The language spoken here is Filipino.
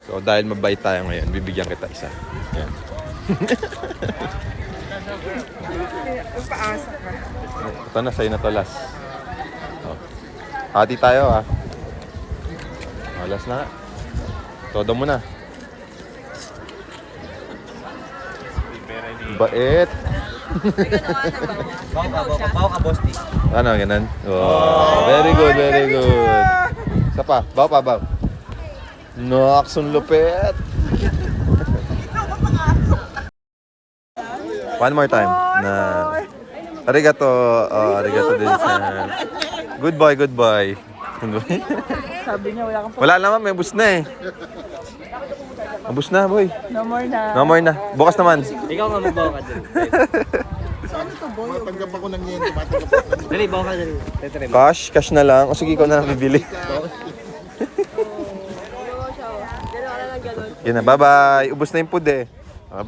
So dahil mabait tayo ngayon, bibigyan kita isa. Yan. Paasa ka. Ito na, sa'yo na to last. Oh. Hati tayo ah. Oh, last na. Todo mo na. Bait. Bawa ka, boss. Ano, ganun? Oh, very good, very good. Isa pa, baw pa, baw. Nox, ang lupit. One more time. Na arigato. Oh, arigato din sa... Good boy, good boy. Sabi niya wala kang Wala naman, may bus na eh. Ubus na, boy. no more na. No more na. Bukas naman. Ikaw nga magbawa ka dun. Matanggap ako ng yen, matanggap ako ng Dali, bawa ka dali. Tetre mo. Cash na lang. O sige, ikaw na lang bibili. Yun na, bye-bye. Ubus na yung food eh. Bye-bye.